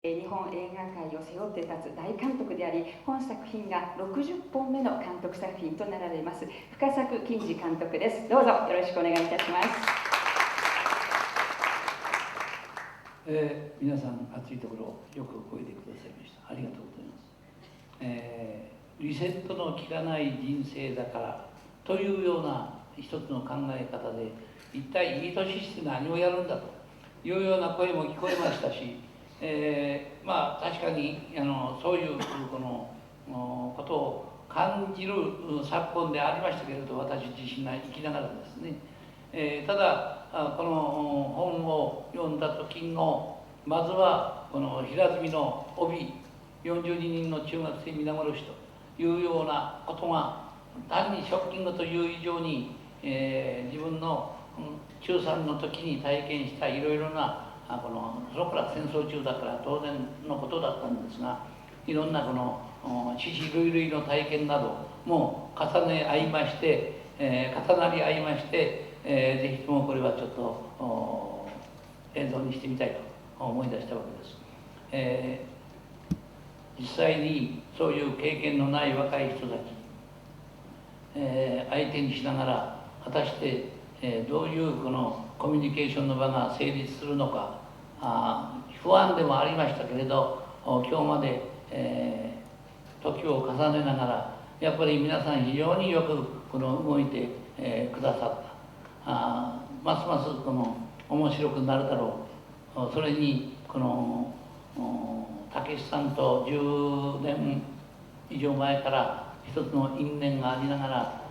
日本映画界を背負って立つ大監督であり、本作品が60本目の監督作品となられます深作欣二監督です。どうぞよろしくお願いいたします。皆さん暑いところよくおいでくださいました。ありがとうございます。リセットの効かない人生だからというような一つの考え方で、一体いい年して何をやるんだというような声も聞こえましたし、確かにそういうことを感じる昨今でありましたけれど、私自身が生きながらですね、ただこの本を読んだ時のまずはこの平積みの帯42人の中学生皆殺しというようなことが単にショッキングという以上に、自分の中3の時に体験したいろいろなその頃戦争中だから当然のことだったんですが、いろんな死死類類の体験なども重ね合いまして、重なり合いまして、ぜひともこれはちょっと映像にしてみたいと思い出したわけです。実際にそういう経験のない若い人たち、相手にしながら果たして、どういうコミュニケーションの場が成立するのか、不安でもありましたけれど、今日まで、時を重ねながらやっぱり皆さん非常によく動いて、くださった。ますます面白くなるだろう。それにたけしさんと10年以上前から一つの因縁がありながら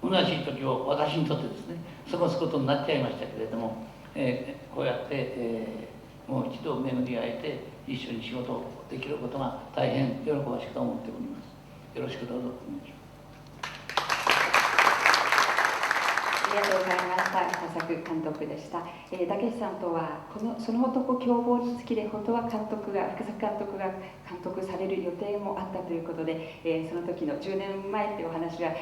虚しい時を私にとってですね過ごすことになっちゃいましたけれども、こうやって、もう一度巡り会えて一緒に仕事をできることが大変喜ばしく思っております。よろしくどうぞお願いします。ありがとうございました。深作監督でした。たけしさんとはその男凶暴につきで本当は深作監督が監督される予定もあったということで、その時の10年前というお話は、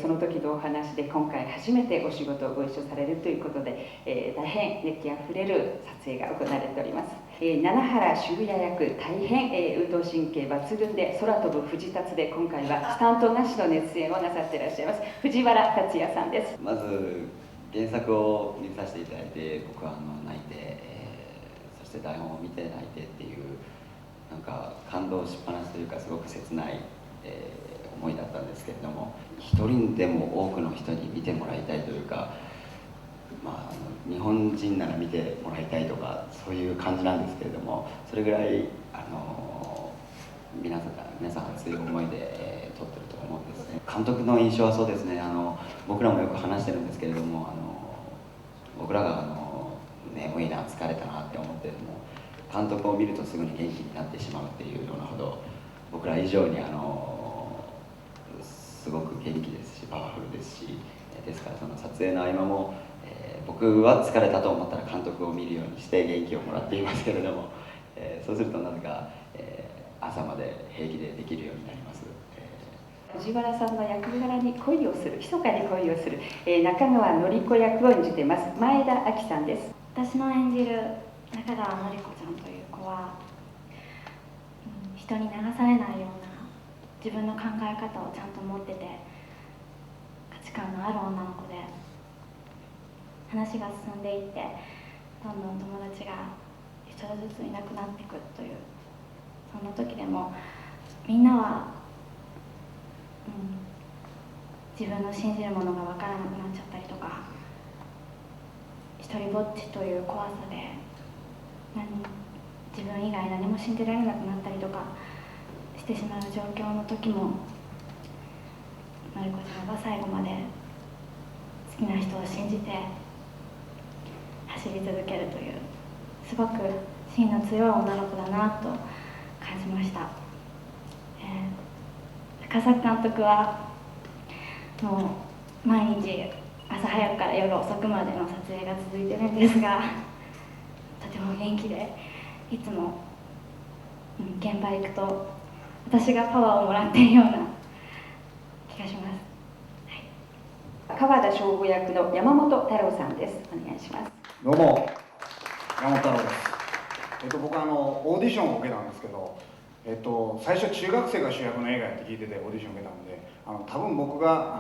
その時のお話で今回初めてお仕事をご一緒されるということで、大変熱気あふれる撮影が行われております。七原修也役、大変、運動神経抜群で空飛ぶ藤達で、今回はスタントなしの熱演をなさっていらっしゃいます藤原竜也さんです。まず原作を見させていただいて、僕は泣いて、そして台本を見て泣いてっていう、なんか感動しっぱなしというか、すごく切ない、思いだったんですけれども、一人でも多くの人に見てもらいたいというか、日本人なら見てもらいたいとかそういう感じなんですけれども、それぐらい皆さん熱い思いで、撮ってると思うんですね。監督の印象はそうですね、僕らもよく話してるんですけれども、僕らが眠いな疲れたなって思っても監督を見るとすぐに元気になってしまうっていうようなほど、僕ら以上にすごく元気ですしパワフルですし、ですからその撮影の合間も、僕は疲れたと思ったら監督を見るようにして元気をもらっていますけれども、そうするとなぜか、朝まで平気でできるようになります。藤原さんの役柄に恋をする、密かに恋をする、中川典子役を演じています前田亜紀さんです。私の演じる中川典子ちゃんという子は、人に流されないような自分の考え方をちゃんと持ってて、価値観のある女の子で、話が進んでいってどんどん友達が一人ずついなくなっていくという、その時でもみんなは、自分の信じるものが分からなくなっちゃったりとか、一人ぼっちという怖さで自分以外何も信じられなくなったりとかしてしまう状況の時も、典子ちゃんは最後まで好きな人を信じて走り続けるという、すごく芯の強い女の子だなと感じました。深作監督はもう毎日朝早くから夜遅くまでの撮影が続いてるんですが、とても元気で、いつも、現場行くと私がパワーをもらっているような気がします。川田翔吾役の山本太郎さんです。お願いします。どうも、山本太郎です。僕オーディションを受けたんですけど、最初中学生が主役の映画やって聞いててオーディション受けたんで、多分僕が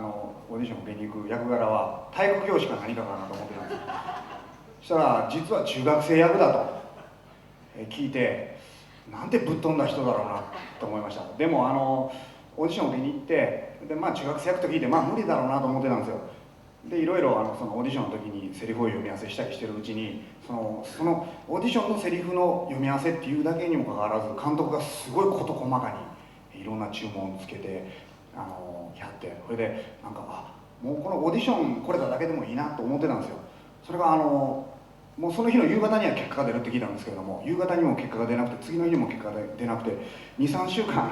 オーディションを受けに行く役柄は体育教師か何かかなと思ってたんですよ。そしたら実は中学生役だと聞いて、なんてぶっ飛んだ人だろうなと思いました。でもオーディションを受けに行って、で中学生役と聞いて無理だろうなと思ってたんですよ。でいろいろそのオーディションの時にセリフを読み合わせしたりしてるうちに、そのオーディションのセリフの読み合わせっていうだけにもかかわらず、監督がすごい事細かにいろんな注文をつけてやって、それでなんかもうこのオーディション来れただけでもいいなと思ってたんですよ。それがもうその日の夕方には結果が出るって聞いたんですけれども、夕方にも結果が出なくて、次の日にも結果が出なくて、23週間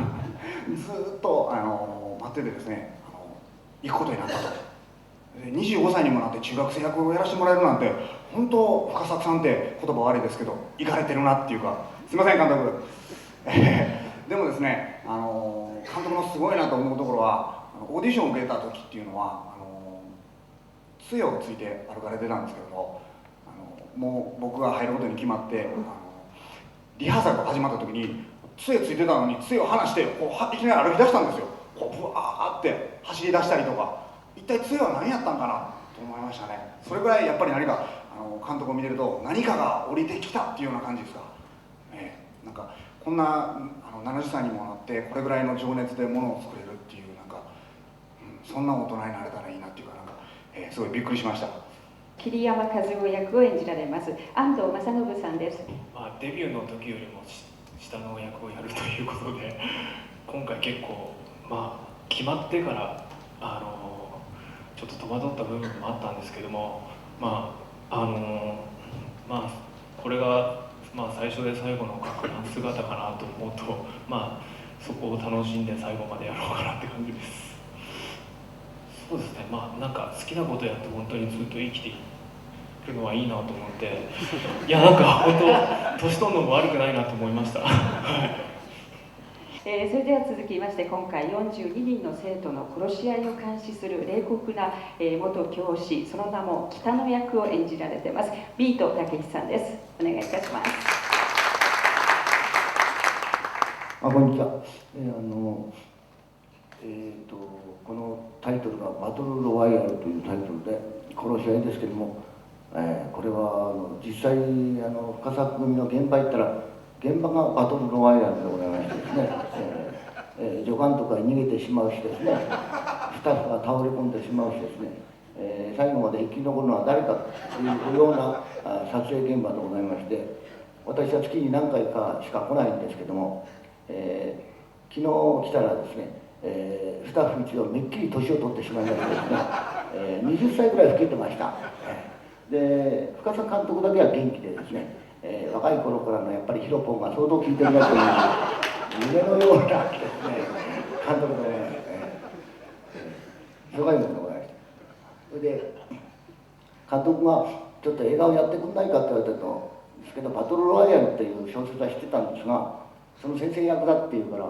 ずっと待っててですね、行くことになったと。25歳にもなって中学生役をやらせてもらえるなんて、本当深作さんって言葉悪いですけどイかれてるなっていうか、すいません監督でもですね、監督のすごいなと思うところは、オーディションを受けた時っていうのは杖をついて歩かれてたんですけども、もう僕が入ることに決まってリハーサルが始まった時に杖ついてたのに杖を離してこういきなり歩き出したんですよ。こうブワーって走り出したりとか、一体杖は何やったんかなと思いましたね。それぐらいやっぱり何か監督を見てると何かが降りてきたっていうような感じですか、なんかこんな70歳にもなってこれぐらいの情熱でものを作れるっていう、なんか、そんな大人になれたらいいなっていうか、なんか、すごいびっくりしました。桐山和夫役を演じられます安藤正信さんです。デビューの時よりも下の役をやるということで、今回結構決まってからちょっと戸惑った部分もあったんですけども、これが最初で最後の書く姿かなと思うと、そこを楽しんで最後までやろうかなって感じです。そうですね、なんか好きなことやって本当にずっと生きていくのはいいなと思って、いやなんか本当年取るのも悪くないなと思いました。それでは続きまして、今回42人の生徒の殺し合いを監視する冷酷な、元教師、その名も北野役を演じられていますビートたけしさんです。お願いいたします。こんにちは。このタイトルが「バトルロワイヤル」というタイトルで殺し合いですけども、これは実際深作組の現場行ったら現場がバトルロワイヤルでございましてですね、助監督が逃げてしまうしですね、スタッフが倒れ込んでしまうしですね、最後まで生き残るのは誰かというような撮影現場でございまして、私は月に何回かしか来ないんですけども、昨日来たらですね、スタッフ一同めっきり年を取ってしまいましてですね、20歳ぐらい老けてました。で深作監督だけは元気でですね、若い頃からのやっぱりヒロポンが相当効いてるなという夢のようなですね監督ですごいものでございました。それで監督がちょっと映画をやってくんないかって言われたとですけど、バトルロワイヤルっていう小説は知ってたんですが、その先生役だっていうから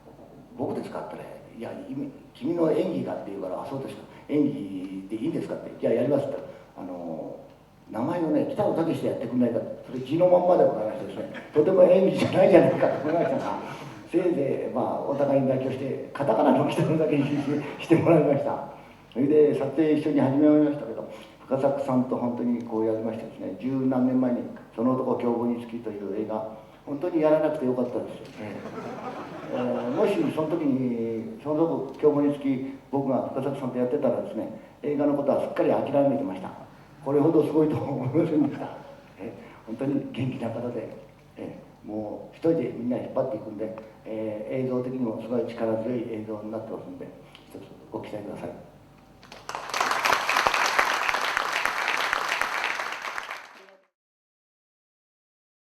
「僕ですか?」って言ったら「いや君の演技が」って言うから「あ、そうですか、演技でいいんですか?」って「じゃあやります」って名前をね、北野武でやってくんないか、それ字のまんまでございましてですね、とても演技じゃないじゃないかと思いましたが、せいぜいお互いに妥協してカタカナの北野武にしてもらいました。それで撮影一緒に始めましたけど、深作さんと本当にこうやりましてですね、十何年前に「その男凶暴につき」という映画、本当にやらなくてよかったですよね。もしその時にその男凶暴につき僕が深作さんとやってたらですね、映画のことはすっかり諦めてました。これほどすごいとは思いませんでした。本当に元気な方で、もう一人でみんな引っ張っていくんで、映像的にもすごい力強い映像になってますんで、一つご期待ください。